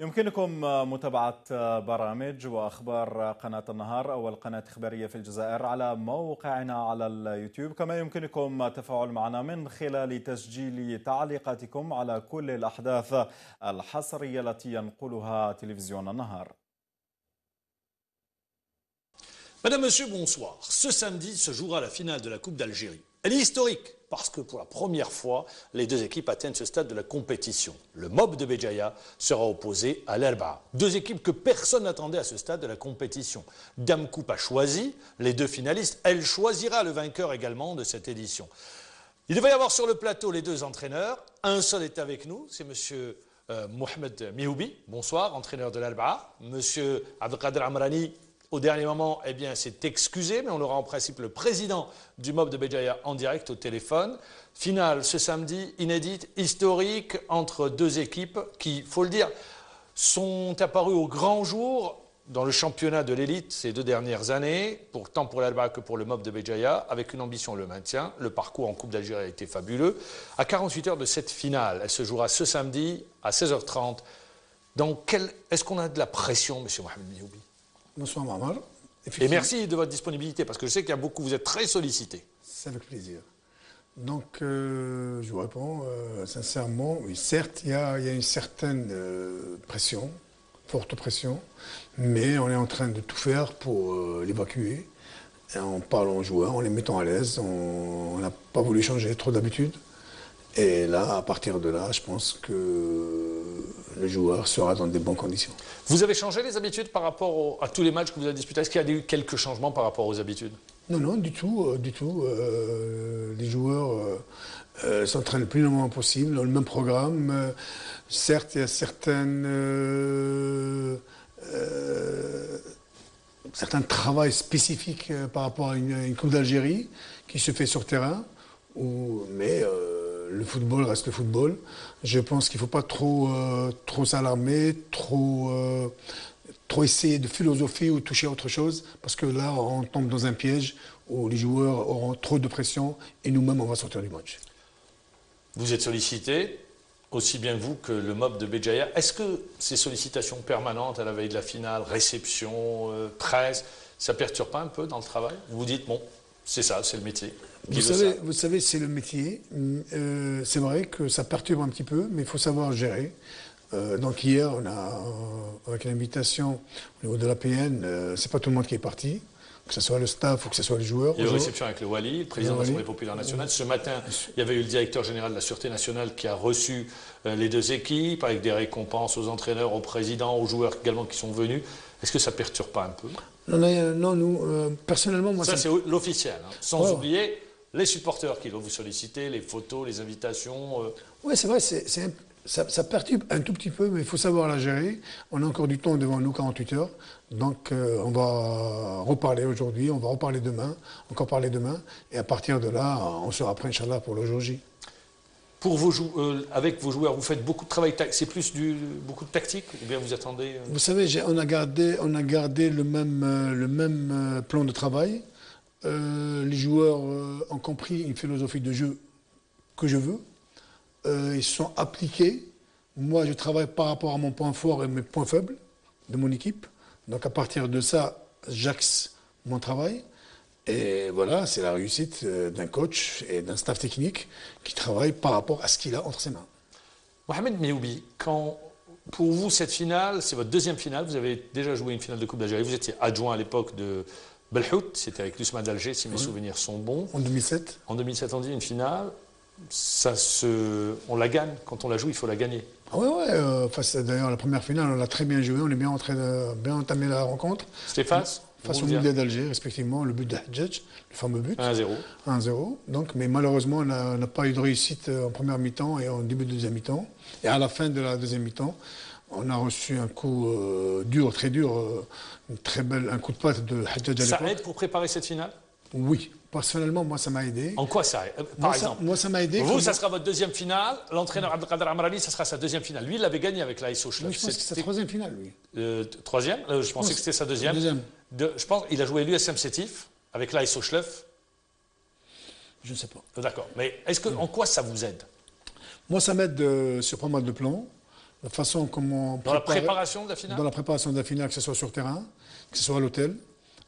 يمكنكم متابعة برامج وأخبار قناة النهار أول قناة إخبارية في الجزائر على موقعنا على اليوتيوب، كما يمكنكم التفاعل معنا من خلال تسجيل تعليقاتكم على كل الأحداث الحصرية التي ينقلها تلفزيون النهار. Madame, Monsieur, bonsoir. Ce samedi se jouera la finale de la Coupe d'Algérie. Elle est historique parce que pour la première fois, les deux équipes atteignent ce stade de la compétition. Le MOB de Béjaïa sera opposé à l'Elba. Deux équipes que personne n'attendait à ce stade de la compétition. Dame Coupe a choisi les deux finalistes. Elle choisira le vainqueur également de cette édition. Il devait y avoir sur le plateau les deux entraîneurs. Un seul est avec nous, c'est Monsieur Mohamed Mihoubi. Bonsoir, entraîneur de l'Elba. Monsieur Abdelkader Amrani, au dernier moment, eh bien, c'est excusé, mais on aura en principe le président du MOB de Béjaïa en direct au téléphone. Finale ce samedi, inédite, historique, entre deux équipes qui, il faut le dire, sont apparues au grand jour dans le championnat de l'élite ces deux dernières années, tant pour l'Alba que pour le MOB de Béjaïa, avec une ambition, le maintien. Le parcours en Coupe d'Algérie a été fabuleux. À 48 heures de cette finale, elle se jouera ce samedi à 16h30. Est-ce qu'on a de la pression, M. Mohamed Mihoubi? Bonsoir Marmar. Et merci de votre disponibilité, parce que je sais qu'il y a beaucoup, vous êtes très sollicité. C'est avec plaisir. Donc, je vous réponds sincèrement, oui, certes, il y a une certaine pression, forte pression, mais on est en train de tout faire pour l'évacuer, en parlant aux joueurs, en les mettant à l'aise. On n'a pas voulu changer trop d'habitude. Et là, à partir de là, je pense que le joueur sera dans des bonnes conditions. Vous avez changé les habitudes par rapport à tous les matchs que vous avez disputés? Est-ce qu'il y a eu quelques changements par rapport aux habitudes? Non, non, du tout, du tout. Les joueurs s'entraînent le plus longuement possible, dans le même programme. Certes, il y a certains travail spécifiques par rapport à une Coupe d'Algérie qui se fait sur terrain, mais le football reste le football. Je pense qu'il ne faut pas trop s'alarmer, trop essayer de philosopher ou toucher à autre chose, parce que là, on tombe dans un piège où les joueurs auront trop de pression et nous-mêmes, on va sortir du match. Vous êtes sollicité, aussi bien vous que le MOB de Béjaïa. Est-ce que ces sollicitations permanentes à la veille de la finale, réception, presse, ça ne perturbe pas un peu dans le travail? Vous vous dites, bon, c'est ça, c'est le métier. Vous savez, c'est le métier. C'est vrai que ça perturbe un petit peu, mais il faut savoir gérer. Donc hier, on a, avec l'invitation au niveau de l'APN, c'est pas tout le monde qui est parti, que ce soit le staff ou que ce soit les joueurs. Il y a eu une réception avec le Wali, le président de l'Assemblée populaire nationale. Ce matin, il y avait eu le directeur général de la Sûreté nationale qui a reçu les deux équipes, avec des récompenses aux entraîneurs, aux présidents, aux joueurs également qui sont venus. Est-ce que ça ne perturbe pas un peu? Non, nous, personnellement, moi... Ça, c'est l'officiel, hein. Sans oublier les supporters qui vont vous solliciter, les photos, les invitations. Oui, c'est vrai, ça perturbe un tout petit peu, mais il faut savoir la gérer. On a encore du temps devant nous, 48 heures. Donc, on va reparler aujourd'hui, on va reparler demain, encore parler demain. Et à partir de là, on sera prêt, Inch'Allah, pour le jour J. Pour avec vos joueurs, vous faites beaucoup de travail, c'est plus beaucoup de tactique, ou bien vous attendez Vous savez, on a gardé le même plan de travail. Les joueurs ont compris une philosophie de jeu que je veux. Ils sont appliqués. Moi, je travaille par rapport à mon point fort et mes points faibles de mon équipe. Donc, à partir de ça, j'axe mon travail. Et voilà, c'est la réussite d'un coach et d'un staff technique qui travaille par rapport à ce qu'il a entre ses mains. Mohamed Mihoubi, pour vous, cette finale, c'est votre deuxième finale. Vous avez déjà joué une finale de Coupe d'Algérie. Vous étiez adjoint à l'époque de Belhout. C'était avec l'USMA d'Alger, si mes souvenirs sont bons. En 2007. En 2007, on dit une finale. On la gagne. Quand on la joue, il faut la gagner. Ah ouais. D'ailleurs, la première finale, on l'a très bien joué. On est bien entamé la rencontre. C'était face au Mondial d'Alger, respectivement, le but de Hadjadj, le fameux but. 1-0. 1-0. Donc, mais malheureusement, on n'a pas eu de réussite en première mi-temps et en début de deuxième mi-temps. Et à la fin de la deuxième mi-temps, on a reçu un coup dur, très dur, un coup de patte de Hadjadj à l'époque. Ça aide pour préparer cette finale? Oui. Personnellement, moi, ça m'a aidé. En quoi ça aide? Par exemple, moi, ça m'a aidé. Vous, ça sera votre deuxième finale. L'entraîneur Abdelkader Amrani, ça sera sa deuxième finale. Lui, il l'avait gagné avec l'AS Sochaux. Oui, je pense que c'est sa troisième finale, lui. Troisième? Je pensais que c'était sa deuxième. Je pense qu'il a joué l'USM Sétif avec l'AS Sochaux. Je ne sais pas. D'accord. Mais en quoi ça vous aide? Moi, ça m'aide sur pas mal de plans. la façon comment Dans la préparation de la finale? Dans la préparation de la finale, que ce soit sur terrain, que ce soit à l'hôtel,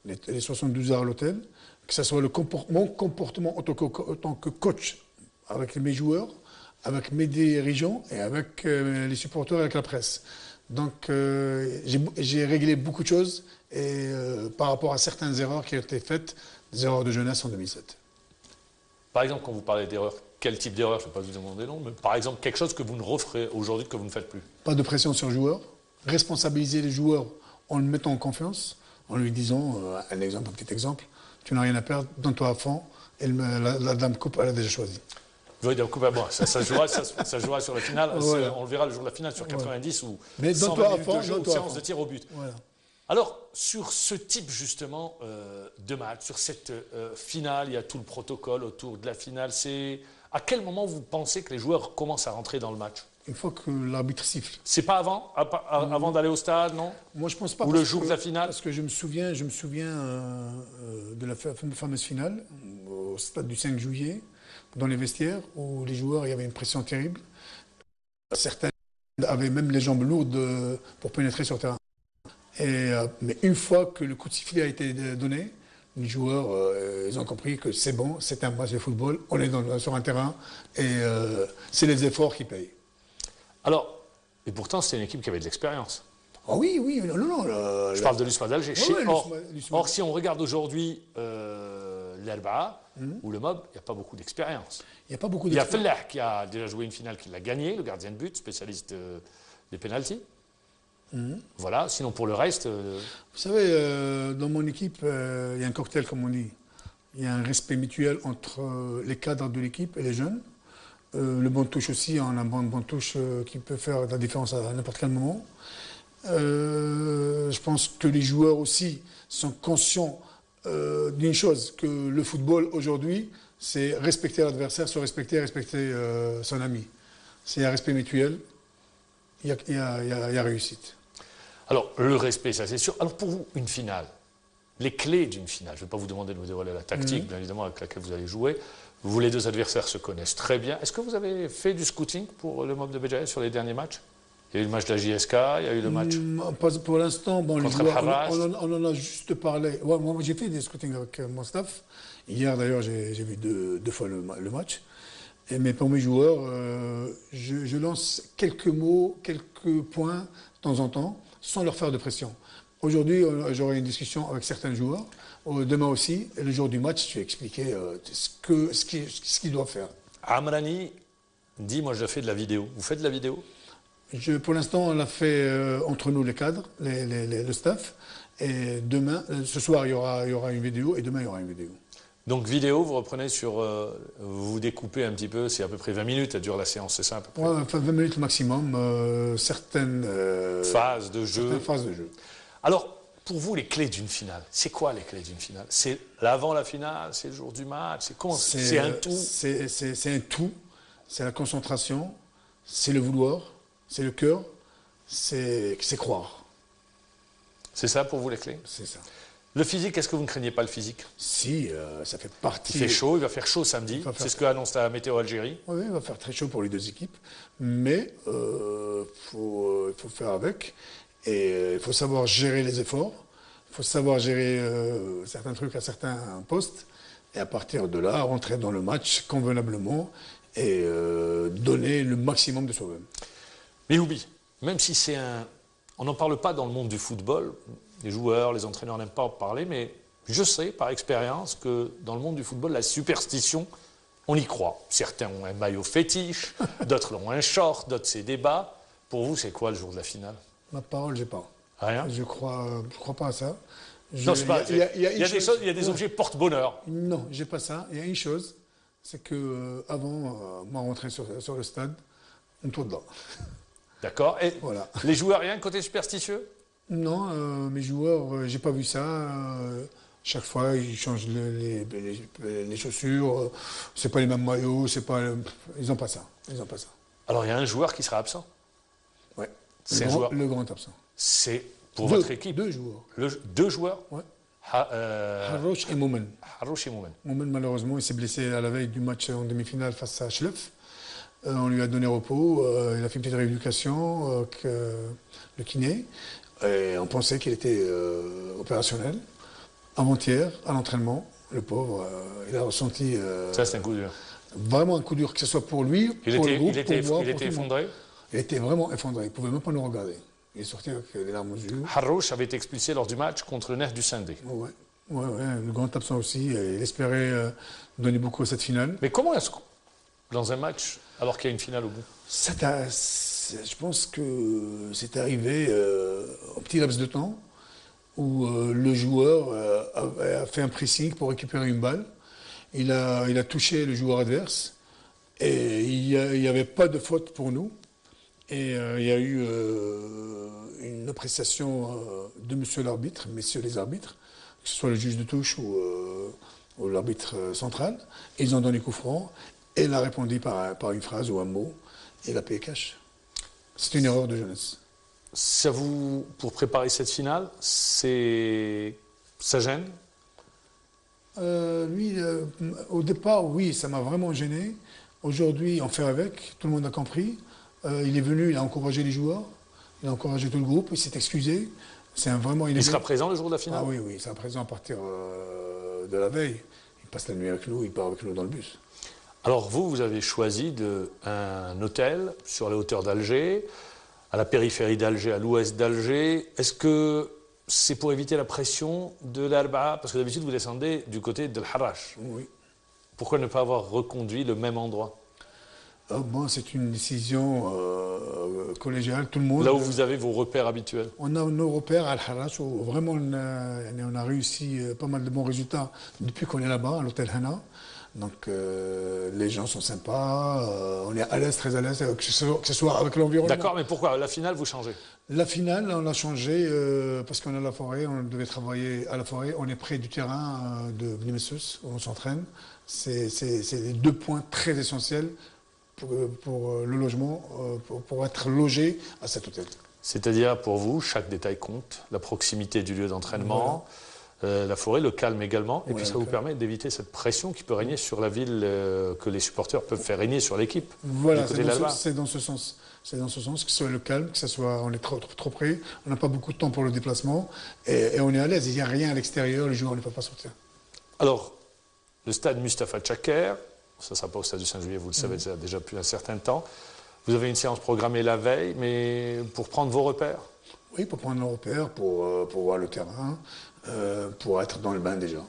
les 72 heures à l'hôtel, que ce soit mon comportement en tant que coach avec mes joueurs, avec mes dirigeants et avec les supporters et avec la presse. Donc j'ai réglé beaucoup de choses et, par rapport à certaines erreurs qui ont été faites, des erreurs de jeunesse en 2007. Par exemple, quand vous parlez d'erreurs, quel type d'erreur? Je ne vais pas vous demander non, mais par exemple, quelque chose que vous ne referez aujourd'hui, que vous ne faites plus. Pas de pression sur le joueur, responsabiliser les joueurs en le mettant en confiance, en lui disant, un petit exemple, tu n'as rien à perdre, donne-toi à fond, et la dame coupe, elle a déjà choisi. Oui, donc, bon, ça jouera sur la finale, voilà. On le verra le jour de la finale sur 90 voilà. ou mais 120 minutes fond, de jeu ou séance de tir au but. Voilà. Alors, sur ce type justement de match, sur cette finale, il y a tout le protocole autour de la finale. À quel moment vous pensez que les joueurs commencent à rentrer dans le match? Une fois que l'arbitre siffle. C'est pas avant d'aller au stade, non? Moi, je pense pas. Ou le jour de la finale? Parce que je me souviens de la fameuse finale au stade du 5 juillet, dans les vestiaires, où les joueurs, il y avait une pression terrible. Certains avaient même les jambes lourdes pour pénétrer sur le terrain. Mais une fois que le coup de sifflet a été donné, les joueurs, ils ont compris que c'est bon, c'est un match de football, on est sur un terrain et c'est les efforts qui payent. Alors, et pourtant, c'était une équipe qui avait de l'expérience. Ah oui, non. Je parle de l'USMA d'Alger. Ouais, Or, si on regarde aujourd'hui l'Arba'a ou le MOB, il n'y a pas beaucoup d'expérience. Il n'y a pas beaucoup Il y a d'expérience. Fellah qui a déjà joué une finale, qui l'a gagnée, le gardien de but, spécialiste des pénaltys. Voilà, sinon pour le reste... Vous savez, dans mon équipe, il y a un cocktail, comme on dit. Il y a un respect mutuel entre les cadres de l'équipe et les jeunes. Le banc de touche aussi, on a un banc de touche qui peut faire la différence à n'importe quel moment. Je pense que les joueurs aussi sont conscients d'une chose, que le football aujourd'hui, c'est respecter l'adversaire, se respecter et respecter son ami. C'est un respect mutuel, il y a réussite. Alors, le respect, ça c'est sûr. Alors pour vous, une finale, les clés d'une finale, je ne vais pas vous demander de vous dévoiler la tactique, bien évidemment, avec laquelle vous allez jouer. Vous, les deux adversaires se connaissent très bien. Est-ce que vous avez fait du scouting pour le MOB de Béjaïa sur les derniers matchs? Il y a eu le match de la JSK, il y a eu le match... Pour l'instant, bon, contre le Harras. on en a juste parlé. Ouais, moi, j'ai fait des scoutings avec mon staff. Hier, d'ailleurs, j'ai vu deux fois le match. Mais pour mes joueurs, je lance quelques mots, quelques points de temps en temps, sans leur faire de pression. Aujourd'hui, j'aurai une discussion avec certains joueurs. Demain aussi, et le jour du match, je vais expliquer ce qu'ils doivent faire. Amrani dit, moi je fais de la vidéo. Vous faites de la vidéo? Pour l'instant, on l'a fait entre nous, les cadres, le staff. Et demain, ce soir, il y aura une vidéo, et demain, il y aura une vidéo. Donc vidéo, vous reprenez sur... vous découpez un petit peu, c'est à peu près 20 minutes, elle dure la séance, c'est ça à peu près? Ouais, enfin 20 minutes maximum, certaines phases de jeu. Certaines phases de jeu. Alors, pour vous, les clés d'une finale, c'est quoi les clés d'une finale? C'est l'avant la finale, c'est le jour du match, c'est un tout? C'est un tout, c'est la concentration, c'est le vouloir, c'est le cœur, c'est croire. C'est ça pour vous les clés? C'est ça. Le physique, est-ce que vous ne craignez pas le physique? Si, ça fait partie... Il fait chaud, il va faire chaud samedi, c'est ce que annonce la météo Algérie. Oui, il va faire très chaud pour les deux équipes, mais il faut faire avec, et il faut savoir gérer les efforts, il faut savoir gérer certains trucs à certains postes, et à partir de là, rentrer dans le match convenablement et donner le maximum de soi-même. Mais oublie, même si c'est un... On n'en parle pas dans le monde du football, les joueurs, les entraîneurs n'aiment pas en parler, mais je sais par expérience que dans le monde du football, la superstition, on y croit. Certains ont un maillot fétiche, d'autres ont un short, d'autres c'est des bas. Pour vous, c'est quoi le jour de la finale? Ma parole, j'ai pas. Rien? Je crois pas à ça. Non, c'est pas... Il y a des objets porte-bonheur. Non, j'ai pas ça. Il y a une chose, c'est que avant ma rentrée sur le stade, on tourne là. D'accord. Et voilà. Les joueurs, rien côté superstitieux? Non, mes joueurs, j'ai pas vu ça. Chaque fois, ils changent les chaussures. C'est pas les mêmes maillots. Ils n'ont pas ça. Alors, il y a un joueur qui sera absent. Oui. C'est le grand absent. C'est pour votre équipe. Deux joueurs. Deux joueurs. Ouais. Harouche et Moumen. Harouche et Moumen. Moumen, malheureusement, il s'est blessé à la veille du match en demi-finale face à Schlef. On lui a donné repos. Il a fait une petite rééducation avec le kiné. Et on pensait qu'il était opérationnel. Avant-hier, à l'entraînement, le pauvre, il a ressenti Ça, c'est un coup dur. vraiment un coup dur, que ce soit pour lui, pour le groupe, pour moi. Il était effondré. Il était vraiment effondré. Il ne pouvait même pas nous regarder. Il est sorti avec les larmes aux yeux. Harrouch avait été expulsé lors du match contre le Nerf du Sindé. Ouais, le grand absent aussi. Il espérait donner beaucoup à cette finale. Mais comment est-ce que, dans un match, alors qu'il y a une finale au bout? Je pense que c'est arrivé au petit laps de temps où le joueur a fait un pressing pour récupérer une balle. Il a touché le joueur adverse et il n'y avait pas de faute pour nous. Et il y a eu une appréciation de monsieur l'arbitre, messieurs les arbitres, que ce soit le juge de touche ou l'arbitre central. Ils ont donné coup franc et il a répondu par une phrase ou un mot et l'a payé cash. C'est une erreur de jeunesse. Ça vous, pour préparer cette finale, ça gêne? Lui, au départ, oui, ça m'a vraiment gêné. Aujourd'hui, on fait avec, tout le monde a compris. Il est venu, il a encouragé les joueurs, il a encouragé tout le groupe, il s'est excusé. Il sera présent le jour de la finale? Ah oui, il sera présent à partir de la veille. Il passe la nuit avec nous, il part avec nous dans le bus. Alors vous avez choisi un hôtel sur les hauteurs d'Alger, à la périphérie d'Alger, à l'ouest d'Alger. Est-ce que c'est pour éviter la pression de l'Arba'a? Parce que d'habitude vous descendez du côté de l'Harrach. Oui. Pourquoi ne pas avoir reconduit le même endroit? Bon, c'est une décision collégiale, tout le monde. Là où vous avez vos repères habituels? On a nos repères à Al-Harrach où vraiment on a réussi pas mal de bons résultats depuis qu'on est là-bas, à l'hôtel Hana. Donc les gens sont sympas, on est à l'aise, très à l'aise, que ce soit avec l'environnement. D'accord, mais pourquoi? La finale, vous changez? La finale, on l'a changé parce qu'on a la forêt, on devait travailler à la forêt. On est près du terrain de Bnimesus, où on s'entraîne. C'est les 2 points très essentiels pour le logement, pour être logé à cet hôtel. C'est-à-dire, pour vous, chaque détail compte, la proximité du lieu d'entraînement, la forêt, le calme également, et puis ça vous permet d'éviter cette pression qui peut régner sur la ville, que les supporters peuvent faire régner sur l'équipe. Voilà, c'est dans ce sens. C'est dans ce sens, que ce soit le calme, que ce soit, on est trop près, on n'a pas beaucoup de temps pour le déplacement, et on est à l'aise, il n'y a rien à l'extérieur, les joueurs ne peuvent pas sortir. Alors, le stade Mustapha Tchaker, ça ne sera pas au stade du 5 juillet, vous le savez, ça a déjà depuis un certain temps. Vous avez une séance programmée la veille, mais pour prendre vos repères? Oui, pour prendre nos repères, pour voir le terrain, pour être dans le bain déjà.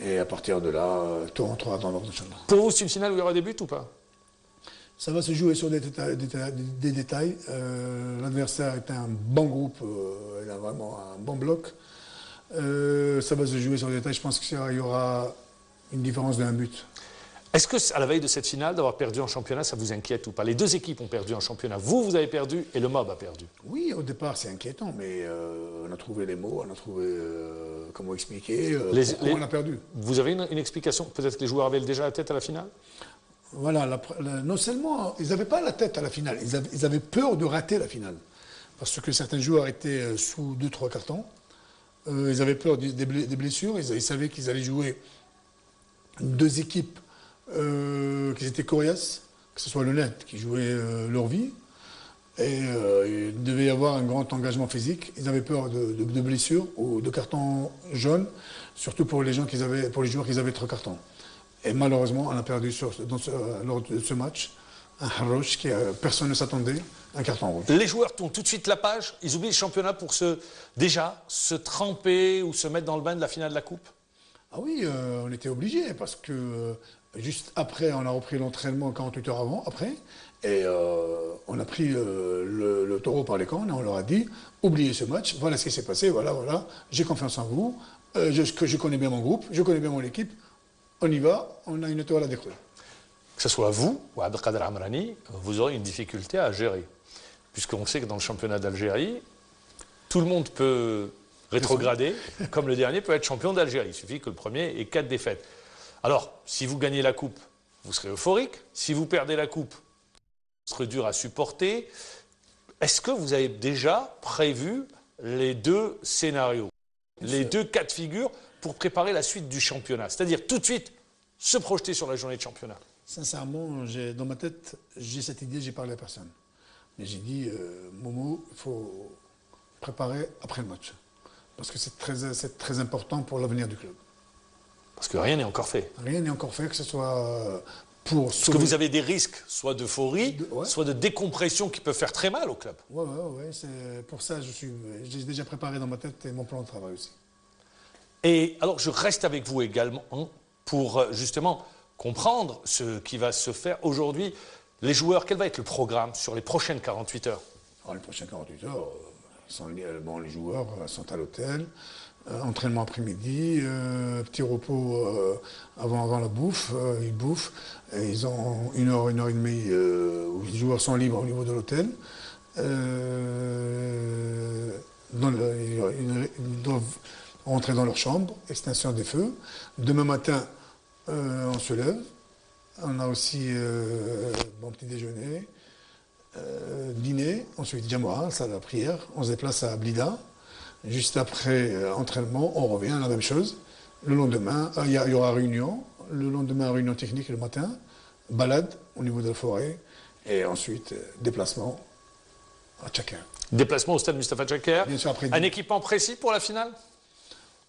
Et à partir de là, tout rentrera dans l'ordre de chambre. Pour vous, c'est une finale où il y aura des buts ou pas? Ça va se jouer sur des détails. L'adversaire est un bon groupe, il a vraiment un bon bloc. Ça va se jouer sur des détails. Je pense qu'il y aura une différence d'un but. Est-ce que, à la veille de cette finale, d'avoir perdu en championnat, ça vous inquiète ou pas? Les 2 équipes ont perdu en championnat. Vous avez perdu et le MOB a perdu. Oui, au départ, c'est inquiétant, mais on a trouvé les mots, on a trouvé comment expliquer pourquoi on a perdu. Vous avez une explication? Peut-être que les joueurs avaient déjà la tête à la finale? Voilà, non seulement, ils n'avaient pas la tête à la finale, ils avaient peur de rater la finale. Parce que certains joueurs étaient sous 2-3 cartons. Ils avaient peur des blessures, ils savaient qu'ils allaient jouer 2 équipes qui étaient coriaces, que ce soit le Net qui jouait leur vie, et il devait y avoir un grand engagement physique. Ils avaient peur de blessures ou de cartons jaunes, surtout pour les joueurs qui avaient 3 cartons. Et malheureusement, on a perdu lors de ce match un Harrouch qui personne ne s'attendait, un carton rouge. Les joueurs tournent tout de suite la page, ils oublient le championnat pour se tremper ou se mettre dans le bain de la finale de la Coupe? Ah oui, on était obligés parce que juste après, on a repris l'entraînement 48 heures après, et on a pris le taureau par les cornes et on leur a dit, oubliez ce match, voilà ce qui s'est passé, voilà, j'ai confiance en vous, je connais bien mon groupe, je connais bien mon équipe, on y va, on a une étoile à décoller. Que ce soit vous ou Abdelkader Amrani, vous aurez une difficulté à gérer. Puisqu'on sait que dans le championnat d'Algérie, tout le monde peut rétrograder, comme le dernier peut être champion d'Algérie. Il suffit que le premier ait 4 défaites. Alors, si vous gagnez la Coupe, vous serez euphorique. Si vous perdez la Coupe, ce serait dur à supporter. Est-ce que vous avez déjà prévu les 2 scénarios, les 2 cas de figure pour préparer la suite du championnat? C'est-à-dire tout de suite se projeter sur la journée de championnat. Sincèrement, dans ma tête, j'ai cette idée, j'ai parlé à personne. Mais j'ai dit, Momo, il faut préparer après le match. Parce que c'est très important pour l'avenir du club. Parce que rien n'est encore fait. Rien n'est encore fait, que ce soit pour Parce que vous avez des risques, soit d'euphorie, ouais. soit de décompression qui peuvent faire très mal au club. Ouais, c'est pour ça j'ai déjà préparé dans ma tête mon plan de travail aussi. Et alors, je reste avec vous également pour justement comprendre ce qui va se faire aujourd'hui. Les joueurs, quel va être le programme sur les prochaines 48 heures? Alors, les prochaines 48 heures, les joueurs sont à l'hôtel, entraînement après-midi, petit repos avant la bouffe, ils bouffent, et ils ont une heure et demie où les joueurs sont libres au niveau de l'hôtel. Ils doivent rentrer dans leur chambre, extinction des feux. Demain matin, on se lève. On a aussi bon petit déjeuner, dîner, ensuite Jamora, salle de la prière. On se déplace à Blida. Juste après entraînement, on revient, la même chose. Le lendemain, il y aura réunion. Le lendemain, réunion technique le matin. Balade au niveau de la forêt. Et ensuite, déplacement à Tchakar. Déplacement au stade Mustapha Tchakar. Bien sûr, après. Un équipement précis pour la finale?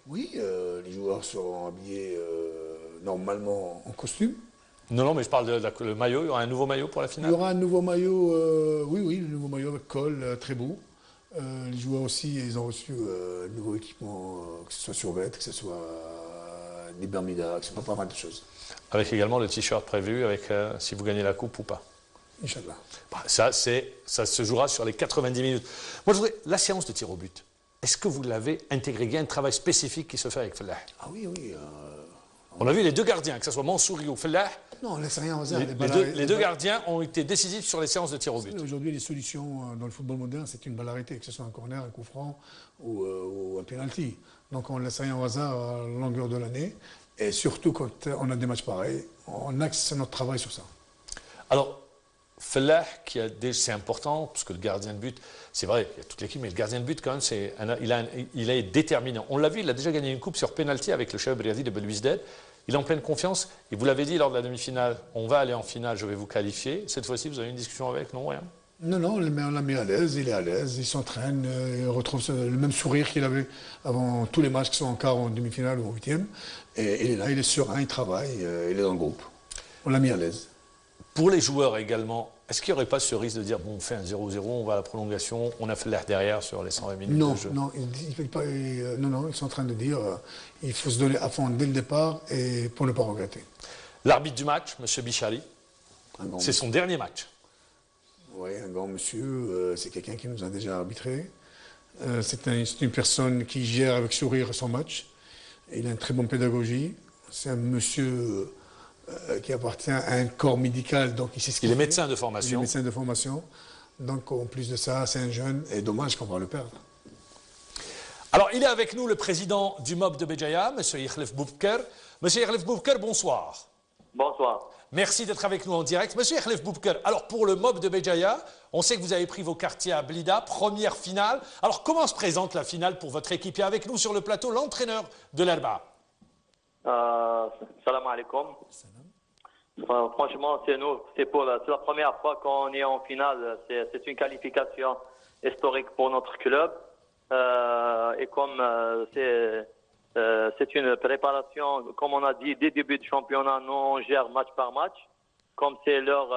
Oui, les joueurs seront habillés normalement en costume. Non, mais je parle le maillot. Il y aura un nouveau maillot pour la finale? Il y aura un nouveau maillot, oui, le nouveau maillot avec col, très beau. Les joueurs aussi, ils ont reçu un nouveau équipement, que ce soit survêt, que ce soit des Bermudas, que ce soit pas mal de choses. Avec également le t-shirt prévu, avec si vous gagnez la coupe ou pas. Inch'Allah. Bah, ça se jouera sur les 90 minutes. Moi, je voudrais la séance de tir au but. Est-ce que vous l'avez intégré? Il y a un travail spécifique qui se fait avec Fellah. Ah oui. On a vu les deux gardiens, que ce soit Mansouri ou Fellah. Non, on ne laisse rien aux hasard. Les deux gardiens ont été décisifs sur les séances de tir au but. Aujourd'hui, les solutions dans le football moderne, c'est une balle arrêtée, que ce soit un corner, un coup franc ou un penalty. Donc on ne laisse rien au hasard à la longueur de l'année. Et surtout quand on a des matchs pareils, on axe notre travail sur ça. Alors, Fellah, c'est important, parce que le gardien de but, c'est vrai, il y a toute l'équipe, mais le gardien de but, quand même, il est déterminant. On l'a vu, il a déjà gagné une coupe sur penalty avec le Cheb Briadi de Belouizdad. Il est en pleine confiance. Et vous l'avez dit lors de la demi-finale, on va aller en finale, je vais vous qualifier. Cette fois-ci, vous avez une discussion avec? Non, rien? Non, on l'a mis à l'aise, il est à l'aise, il s'entraîne, il retrouve le même sourire qu'il avait avant tous les matchs qui sont en quart, en demi-finale ou en huitième. Et il est là, il est serein, il travaille, il est dans le groupe. On l'a mis à l'aise. Pour les joueurs également, est-ce qu'il n'y aurait pas ce risque de dire, bon, on fait un 0-0, on va à la prolongation, on a fait l'air derrière sur les 120 minutes de jeu? Non, ils sont en train de dire il faut se donner à fond dès le départ et pour ne pas regretter. L'arbitre du match, M. Bichari, c'est son dernier match. Oui, un grand monsieur, c'est quelqu'un qui nous a déjà arbitré. C'est une personne qui gère avec sourire son match. Il a une très bonne pédagogie. C'est un monsieur qui appartient à un corps médical, donc il sait ce qu'il fait. Il est médecin de formation. Il est médecin de formation. Donc en plus de ça, c'est un jeune et dommage qu'on va le perdre. Alors il est avec nous le président du MOB de Béjaïa, M. Yekhlef Boubker. M. Yekhlef Boubker, bonsoir. Bonsoir. Merci d'être avec nous en direct. Monsieur Yekhlef Boubker, alors pour le MOB de Béjaïa, on sait que vous avez pris vos quartiers à Blida, première finale. Alors comment se présente la finale pour votre équipe? Et avec nous sur le plateau, l'entraîneur de l'Herba. Salam alaikum. Franchement, c'est la première fois qu'on est en finale. C'est une qualification historique pour notre club. Et comme c'est une préparation, comme on a dit, dès le début du championnat, nous on gère match par match. Comme c'est l'heure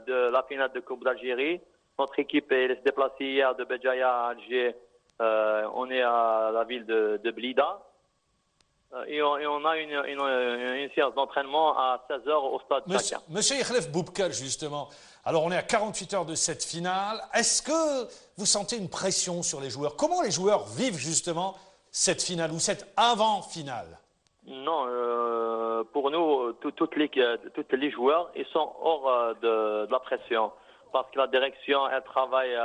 de la finale de Coupe d'Algérie, notre équipe est déplacée hier de Béjaïa à Alger. On est à la ville de Blida. Et on a une séance d'entraînement à 16h au stade Tchakar. Monsieur Yekhlef Boubker, justement, alors on est à 48 heures de cette finale. Est-ce que vous sentez une pression sur les joueurs? Comment les joueurs vivent justement cette finale ou cette avant-finale? Non, pour nous, tous les joueurs, ils sont hors de la pression. Parce que la direction, elle travaille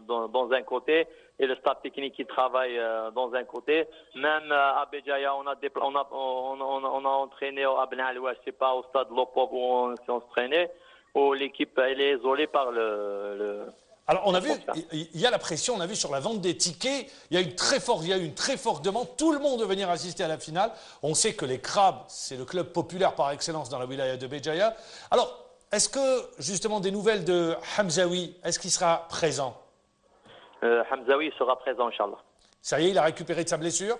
dans un côté et le staff technique, il travaille dans un côté. Même à Béjaïa, on a entraîné à Ben Alouache, c'est pas au stade Lopov où on s'est entraîné, où l'équipe elle est isolée par le Alors, on a vu, il y a la pression, on a vu sur la vente des tickets, il y a eu une très forte demande, tout le monde veut venir assister à la finale. On sait que les Crabes, c'est le club populaire par excellence dans la wilaya de Béjaïa. Alors, est-ce que, justement, des nouvelles de Hamzaoui, est-ce qu'il sera présent? Hamzaoui sera présent, Inch'Allah. Ça y est, il a récupéré de sa blessure?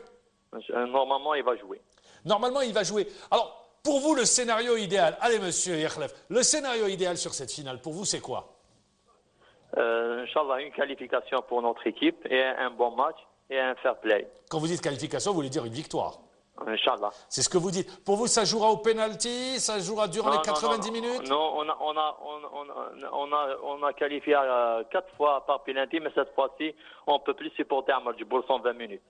Normalement, il va jouer. Normalement, il va jouer. Alors, pour vous, le scénario idéal, allez, monsieur Yakhlef, le scénario idéal sur cette finale, pour vous, c'est quoi? Inch'Allah, une qualification pour notre équipe et un bon match et un fair play. Quand vous dites qualification, vous voulez dire une victoire? Inch'Allah. C'est ce que vous dites. Pour vous, ça jouera au penalty, ça jouera durant les 90 minutes? Non, on a qualifié 4 fois par penalty, mais cette fois-ci, on ne peut plus supporter un match pour 120 minutes.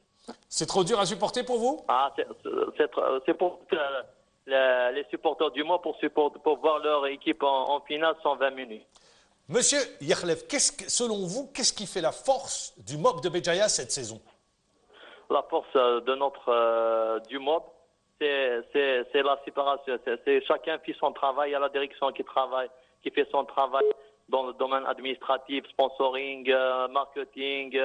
C'est trop dur à supporter pour vous? C'est pour les supporters du mois pour voir leur équipe en finale 120 minutes. Monsieur Yakhlef, selon vous, qu'est-ce qui fait la force du MOB de Béjaïa cette saison? La force de du MOB, c'est la séparation. C'est chacun fait son travail. Il y a la direction qui fait son travail dans le domaine administratif, sponsoring, marketing,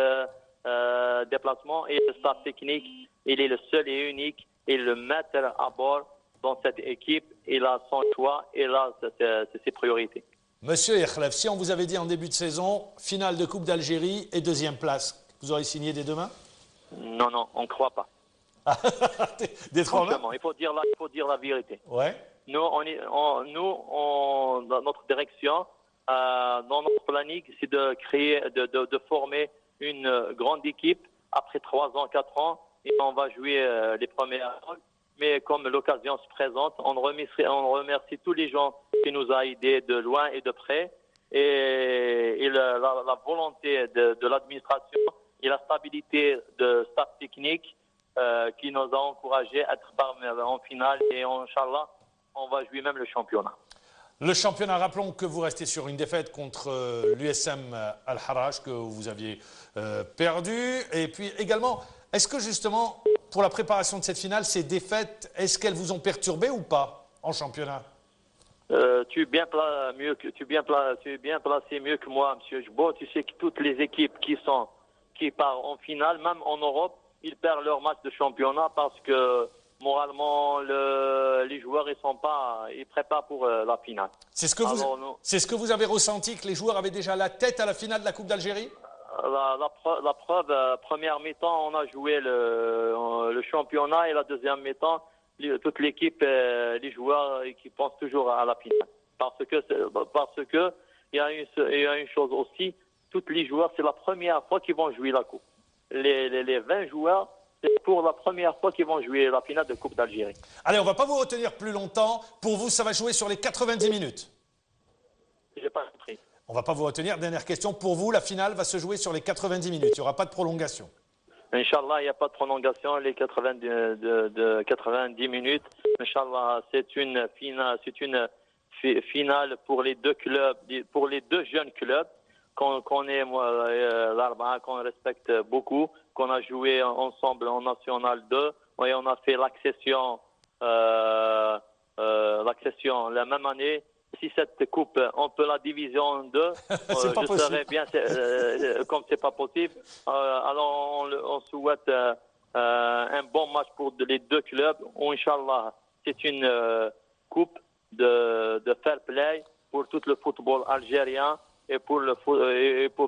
déplacement. Et le staff technique, il est le seul et unique. Et le maître à bord dans cette équipe, il a son choix et là, c'est ses priorités. Monsieur Yakhlef, si on vous avait dit en début de saison, finale de Coupe d'Algérie et 2e place, vous auriez signé des deux mains? Non, on ne croit pas. Franchement, il faut dire la vérité. Ouais. Nous, dans notre direction, dans notre planning, c'est de créer, de former une grande équipe après 3 ans, 4 ans, et on va jouer les premiers rôles. Mais comme l'occasion se présente, on remercie tous les gens qui nous ont aidés de loin et de près. Et la volonté de l'administration et la stabilité de staff technique qui nous a encouragés à être en finale. Et Inch'Allah, on va jouer même le championnat. Le championnat, rappelons que vous restez sur une défaite contre l'USM Al-Harraj que vous aviez perdu. Et puis également, est-ce que justement, pour la préparation de cette finale, ces défaites, est-ce qu'elles vous ont perturbé ou pas en championnat? Tu es bien placé mieux que moi, M. Jbo. Tu sais que toutes les équipes qui partent en finale, même en Europe, ils perdent leur match de championnat parce que moralement, les joueurs ils préparent pour la finale. C'est ce que vous avez ressenti, que les joueurs avaient déjà la tête à la finale de la Coupe d'Algérie? La preuve, première mi-temps, on a joué le championnat et la deuxième mi-temps, toute l'équipe, les joueurs qui pensent toujours à la finale. Parce que il y a une chose aussi, tous les joueurs, c'est la première fois qu'ils vont jouer la Coupe. Les 20 joueurs, c'est pour la première fois qu'ils vont jouer la finale de Coupe d'Algérie. Allez, on ne va pas vous retenir plus longtemps. Pour vous, ça va jouer sur les 90 minutes. Je n'ai pas compris. On ne va pas vous retenir. Dernière question. Pour vous, la finale va se jouer sur les 90 minutes. Il n'y aura pas de prolongation. Inch'Allah, il n'y a pas de prolongation. Les 90 minutes. Inch'Allah, c'est une finale pour les deux clubs, pour les deux jeunes clubs qu'on connaît, l'Arba'a, qu'on respecte beaucoup, qu'on a joué ensemble en National 2. Et on a fait l'accession la même année. Si cette coupe, on peut la diviser en deux, je serais bien, comme c'est pas possible. Alors on souhaite un bon match pour les deux clubs. Inch'Allah, c'est une coupe de fair play pour tout le football algérien et pour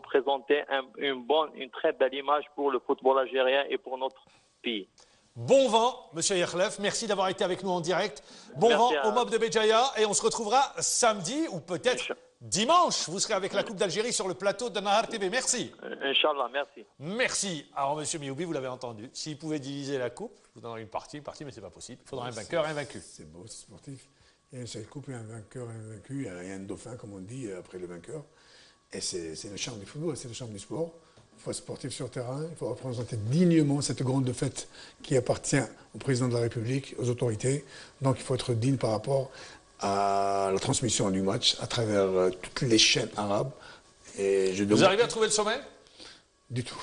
présenter une très belle image pour le football algérien et pour notre pays. Bon vent, Monsieur Yakhlef, merci d'avoir été avec nous en direct. Bon vent au MOB de Béjaïa et on se retrouvera samedi ou peut-être dimanche. Vous serez avec la Coupe d'Algérie sur le plateau de Nahar TV. Merci. Inch'Allah, merci. Merci. Alors, Monsieur Mioubi, vous l'avez entendu. S'il pouvait diviser la coupe, je vous donnerai une partie, mais c'est pas possible. Il faudra un vainqueur et un vaincu. C'est beau, c'est sportif. Il y a une seule coupe, il y a un vainqueur et un vaincu. Il y a un dauphin, comme on dit, après le vainqueur. Et c'est le charme du football, c'est le charme du sport. Il faut être sportif sur terrain, il faut représenter dignement cette grande fête qui appartient au président de la République, aux autorités. Donc il faut être digne par rapport à la transmission du match à travers toutes les chaînes arabes. Et vous arrivez à trouver le sommet? Du tout.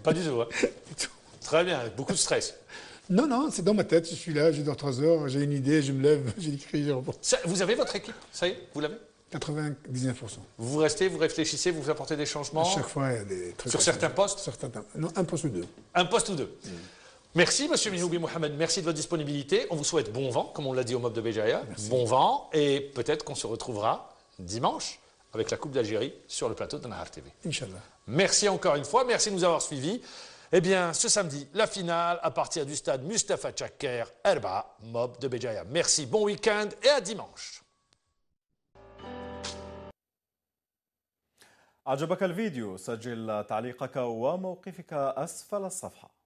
Pas du tout, hein? Du tout. Très bien, beaucoup de stress. Non, c'est dans ma tête, je suis là, j'ai dors 3 heures, j'ai une idée, je me lève, j'ai écrit, je reporte. Vous avez votre équipe? Ça y est, vous l'avez? 99%. Vous restez, vous réfléchissez, vous apportez des changements À chaque fois, il y a des trucs. sur certains postes. Non, un poste ou deux. Un poste ou deux. Merci, monsieur Minhoubi Mohamed. Merci de votre disponibilité. On vous souhaite bon vent, comme on l'a dit au Mob de Béjaïa. Bon vent. Et peut-être qu'on se retrouvera dimanche avec la Coupe d'Algérie sur le plateau de Nahar TV. Inch'Allah. Merci encore une fois. Merci de nous avoir suivis. Eh bien, ce samedi, la finale à partir du stade Mustafa Chaker, Erba, Mob de Béjaïa. Merci, bon week-end et à dimanche. أعجبك الفيديو؟ سجل تعليقك وموقفك أسفل الصفحة.